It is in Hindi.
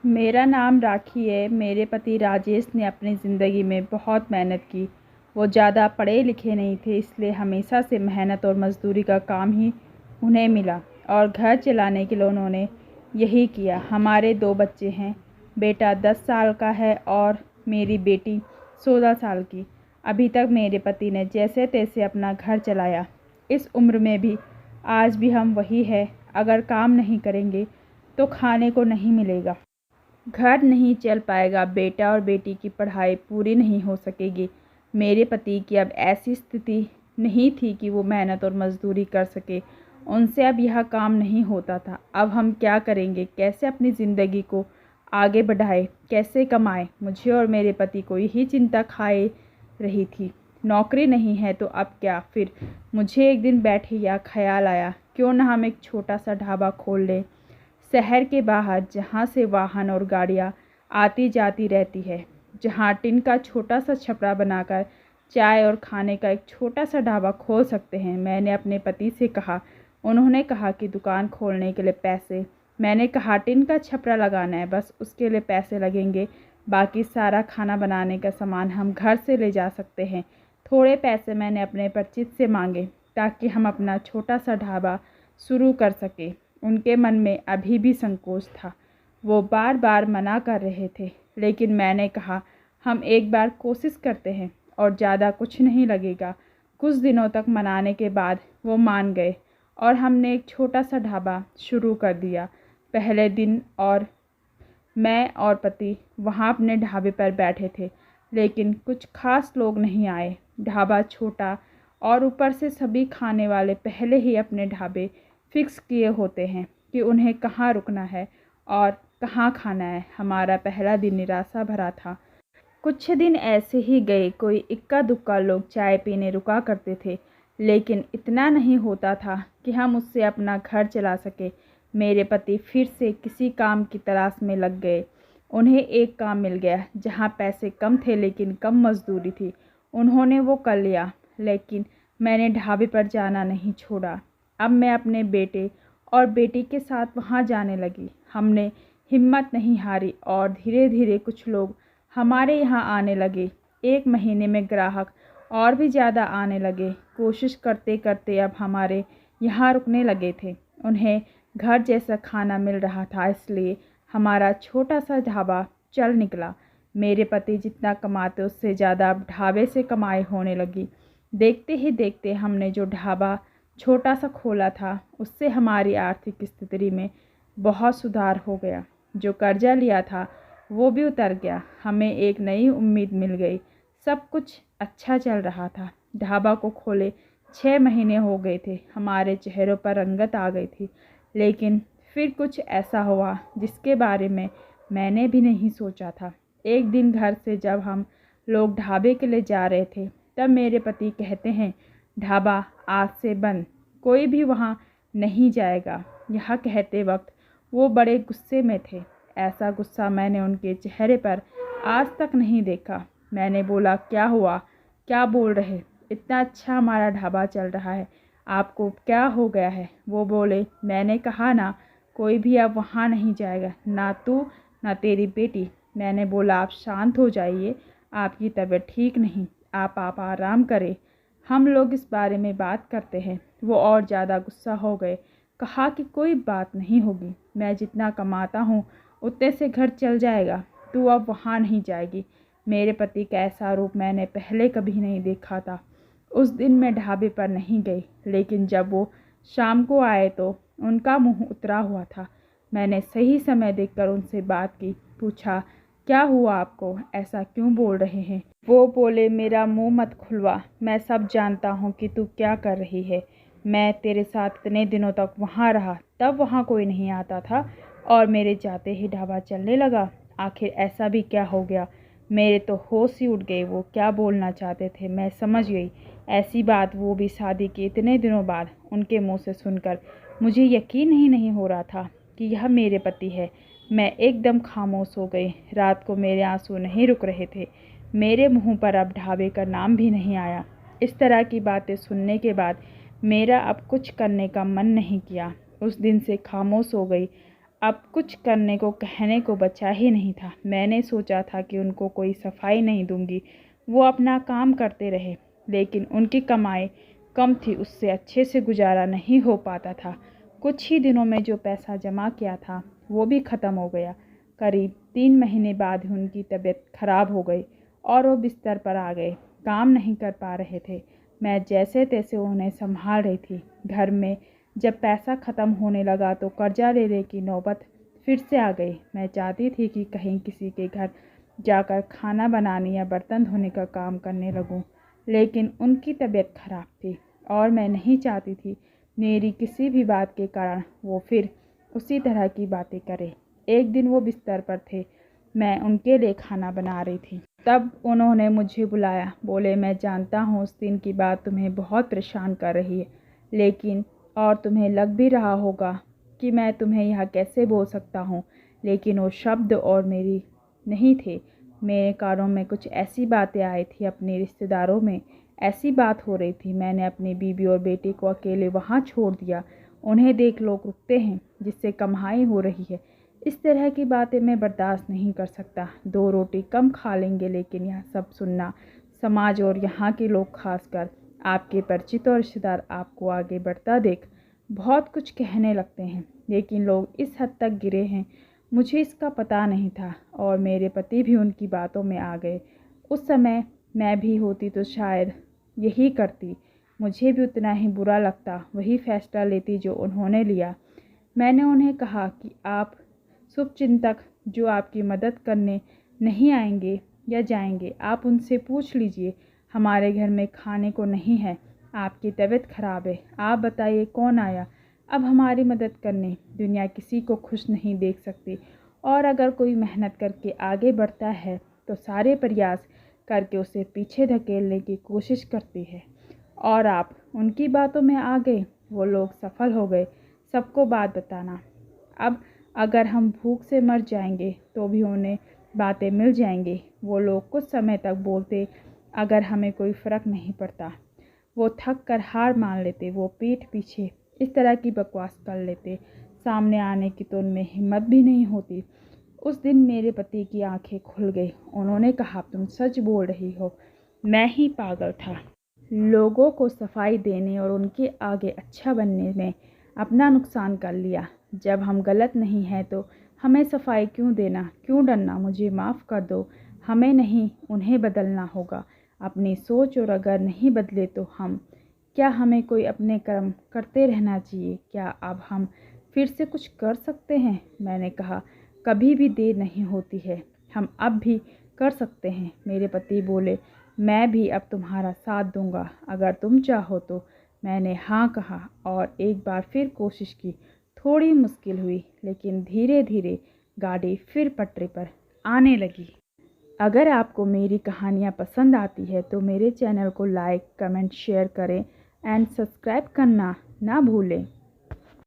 मेरा नाम राखी है। मेरे पति राजेश ने अपनी ज़िंदगी में बहुत मेहनत की। वो ज़्यादा पढ़े लिखे नहीं थे, इसलिए हमेशा से मेहनत और मज़दूरी का काम ही उन्हें मिला और घर चलाने के लिए उन्होंने यही किया। हमारे 2 बच्चे हैं। बेटा 10 साल का है और मेरी बेटी 16 साल की। अभी तक मेरे पति ने जैसे तैसे अपना घर चलाया। इस उम्र में भी आज भी हम वही है। अगर काम नहीं करेंगे तो खाने को नहीं मिलेगा, घर नहीं चल पाएगा, बेटा और बेटी की पढ़ाई पूरी नहीं हो सकेगी। मेरे पति की अब ऐसी स्थिति नहीं थी कि वो मेहनत और मजदूरी कर सके। उनसे अब यह काम नहीं होता था। अब हम क्या करेंगे? कैसे अपनी ज़िंदगी को आगे बढ़ाए, कैसे कमाए? मुझे और मेरे पति को यही चिंता खाए रही थी। नौकरी नहीं है तो अब क्या? फिर मुझे एक दिन बैठे यह ख्याल आया, क्यों ना हम एक छोटा सा ढाबा खोल लें, शहर के बाहर, जहाँ से वाहन और गाड़ियाँ आती जाती रहती है, जहाँ टिन का छोटा सा छपरा बनाकर चाय और खाने का एक छोटा सा ढाबा खोल सकते हैं। मैंने अपने पति से कहा। उन्होंने कहा कि दुकान खोलने के लिए पैसे। मैंने कहा टिन का छपरा लगाना है, बस उसके लिए पैसे लगेंगे, बाकी सारा खाना बनाने का सामान हम घर से ले जा सकते हैं। थोड़े पैसे मैंने अपने परिचित से मांगे ताकि हम अपना छोटा सा ढाबा शुरू कर सकें। उनके मन में अभी भी संकोच था। वो बार बार मना कर रहे थे, लेकिन मैंने कहा हम एक बार कोशिश करते हैं और ज़्यादा कुछ नहीं लगेगा। कुछ दिनों तक मनाने के बाद वो मान गए और हमने एक छोटा सा ढाबा शुरू कर दिया। पहले दिन और मैं और पति वहाँ अपने ढाबे पर बैठे थे, लेकिन कुछ खास लोग नहीं आए। ढाबा छोटा और ऊपर से सभी खाने वाले पहले ही अपने ढाबे फिक्स किए होते हैं कि उन्हें कहाँ रुकना है और कहाँ खाना है। हमारा पहला दिन निराशा भरा था। कुछ दिन ऐसे ही गए। कोई इक्का दुक्का लोग चाय पीने रुका करते थे, लेकिन इतना नहीं होता था कि हम उससे अपना घर चला सके। मेरे पति फिर से किसी काम की तलाश में लग गए। उन्हें एक काम मिल गया जहाँ पैसे कम थे लेकिन कम मजदूरी थी। उन्होंने वो कर लिया, लेकिन मैंने ढाबे पर जाना नहीं छोड़ा। अब मैं अपने बेटे और बेटी के साथ वहाँ जाने लगी। हमने हिम्मत नहीं हारी और धीरे धीरे कुछ लोग हमारे यहाँ आने लगे। 1 महीने में ग्राहक और भी ज़्यादा आने लगे। कोशिश करते करते अब हमारे यहाँ रुकने लगे थे। उन्हें घर जैसा खाना मिल रहा था, इसलिए हमारा छोटा सा ढाबा चल निकला। मेरे पति जितना कमाते उससे ज़्यादा अब ढाबे से कमाई होने लगी। देखते ही देखते हमने जो ढाबा छोटा सा खोला था, उससे हमारी आर्थिक स्थिति में बहुत सुधार हो गया। जो कर्जा लिया था वो भी उतर गया। हमें एक नई उम्मीद मिल गई। सब कुछ अच्छा चल रहा था। ढाबा को खोले 6 महीने हो गए थे। हमारे चेहरों पर रंगत आ गई थी, लेकिन फिर कुछ ऐसा हुआ जिसके बारे में मैंने भी नहीं सोचा था। एक दिन घर से जब हम लोग ढाबे के लिए जा रहे थे, तब मेरे पति कहते हैं, ढाबा आज से बंद, कोई भी वहाँ नहीं जाएगा। यह कहते वक्त वो बड़े गुस्से में थे। ऐसा गुस्सा मैंने उनके चेहरे पर आज तक नहीं देखा। मैंने बोला, क्या हुआ? क्या बोल रहे? इतना अच्छा हमारा ढाबा चल रहा है, आपको क्या हो गया है? वो बोले, मैंने कहा ना, कोई भी अब वहाँ नहीं जाएगा, ना तू ना तेरी बेटी। मैंने बोला, आप शांत हो जाइए, आपकी तबीयत ठीक नहीं, आप आराम करें, हम लोग इस बारे में बात करते हैं। वो और ज़्यादा गुस्सा हो गए। कहा कि कोई बात नहीं होगी, मैं जितना कमाता हूँ उतने से घर चल जाएगा, तू अब वहाँ नहीं जाएगी। मेरे पति का ऐसा रूप मैंने पहले कभी नहीं देखा था। उस दिन मैं ढाबे पर नहीं गई, लेकिन जब वो शाम को आए तो उनका मुंह उतरा हुआ था। मैंने सही समय देखकर उनसे बात की। पूछा, क्या हुआ आपको? ऐसा क्यों बोल रहे हैं? वो बोले, मेरा मुंह मत खुलवा, मैं सब जानता हूँ कि तू क्या कर रही है। मैं तेरे साथ इतने दिनों तक वहाँ रहा, तब वहाँ कोई नहीं आता था और मेरे जाते ही ढाबा चलने लगा। आखिर ऐसा भी क्या हो गया? मेरे तो होश ही उड़ गए। वो क्या बोलना चाहते थे मैं समझ गई। ऐसी बात, वो भी शादी के इतने दिनों बाद, उनके मुंह से सुनकर मुझे यकीन ही नहीं हो रहा था कि यह मेरे पति है। मैं एकदम खामोश हो गई। रात को मेरे आंसू नहीं रुक रहे थे। मेरे मुंह पर अब ढाबे का नाम भी नहीं आया। इस तरह की बातें सुनने के बाद मेरा अब कुछ करने का मन नहीं किया। उस दिन से खामोश हो गई। अब कुछ करने को कहने को बचा ही नहीं था। मैंने सोचा था कि उनको कोई सफाई नहीं दूंगी, वो अपना काम करते रहे, लेकिन उनकी कमाई कम थी, उससे अच्छे से गुजारा नहीं हो पाता था। कुछ ही दिनों में जो पैसा जमा किया था वो भी ख़त्म हो गया। करीब 3 महीने बाद ही उनकी तबीयत खराब हो गई और वो बिस्तर पर आ गए। काम नहीं कर पा रहे थे। मैं जैसे तैसे उन्हें संभाल रही थी। घर में जब पैसा ख़त्म होने लगा तो कर्जा लेने की नौबत फिर से आ गई। मैं चाहती थी कि कहीं किसी के घर जाकर खाना बनाने या बर्तन धोने का काम करने लगूं, लेकिन उनकी तबीयत खराब थी और मैं नहीं चाहती थी मेरी किसी भी बात के कारण वो फिर उसी तरह की बातें करे। एक दिन वो बिस्तर पर थे, मैं उनके लिए खाना बना रही थी। तब उन्होंने मुझे बुलाया। बोले, मैं जानता हूँ उस दिन की बात तुम्हें बहुत परेशान कर रही है, लेकिन और तुम्हें लग भी रहा होगा कि मैं तुम्हें यह कैसे बोल सकता हूँ, लेकिन वो शब्द और मेरी नहीं थे। मेरे कानों में कुछ ऐसी बातें आई थी, अपने रिश्तेदारों में ऐसी बात हो रही थी। मैंने अपनी बीबी और बेटी को अकेले वहाँ छोड़ दिया। उन्हें देख लोग रुकते हैं जिससे कमाई हो रही है। इस तरह की बातें मैं बर्दाश्त नहीं कर सकता। 2 रोटी कम खा लेंगे, लेकिन यह सब सुनना, समाज और यहाँ के लोग, खासकर आपके परिचित और रिश्तेदार आपको आगे बढ़ता देख बहुत कुछ कहने लगते हैं, लेकिन लोग इस हद तक गिरे हैं, मुझे इसका पता नहीं था। और मेरे पति भी उनकी बातों में आ गए। उस समय मैं भी होती तो शायद यही करती, मुझे भी उतना ही बुरा लगता, वही फैसला लेती जो उन्होंने लिया। मैंने उन्हें कहा कि आप शुभचिंतक जो आपकी मदद करने नहीं आएंगे या जाएंगे, आप उनसे पूछ लीजिए। हमारे घर में खाने को नहीं है, आपकी तबीयत खराब है, आप बताइए कौन आया अब हमारी मदद करने। दुनिया किसी को खुश नहीं देख सकती, और अगर कोई मेहनत करके आगे बढ़ता है तो सारे प्रयास करके उसे पीछे धकेलने की कोशिश करती है। और आप उनकी बातों में आ गए, वो लोग सफल हो गए सबको बात बताना। अब अगर हम भूख से मर जाएंगे तो भी उन्हें बातें मिल जाएंगी। वो लोग कुछ समय तक बोलते, अगर हमें कोई फ़र्क नहीं पड़ता। वो थक कर हार मान लेते, वो पीठ पीछे इस तरह की बकवास कर लेते, सामने आने की तो उनमें हिम्मत भी नहीं होती। उस दिन मेरे पति की आंखें खुल गई। उन्होंने कहा, तुम सच बोल रही हो, मैं ही पागल था। लोगों को सफाई देने और उनके आगे अच्छा बनने में अपना नुकसान कर लिया। जब हम गलत नहीं हैं तो हमें सफाई क्यों देना, क्यों डरना। मुझे माफ़ कर दो, हमें नहीं उन्हें बदलना होगा अपनी सोच, और अगर नहीं बदले तो क्या हमें कोई अपने कर्म करते रहना चाहिए। क्या अब हम फिर से कुछ कर सकते हैं। मैंने कहा, कभी भी देर नहीं होती है, हम अब भी कर सकते हैं। मेरे पति बोले, मैं भी अब तुम्हारा साथ दूंगा अगर तुम चाहो तो। मैंने हाँ कहा और एक बार फिर कोशिश की। थोड़ी मुश्किल हुई, लेकिन धीरे धीरे गाड़ी फिर पटरी पर आने लगी। अगर आपको मेरी कहानियाँ पसंद आती है तो मेरे चैनल को लाइक, कमेंट, शेयर करें एंड सब्सक्राइब करना ना भूलें।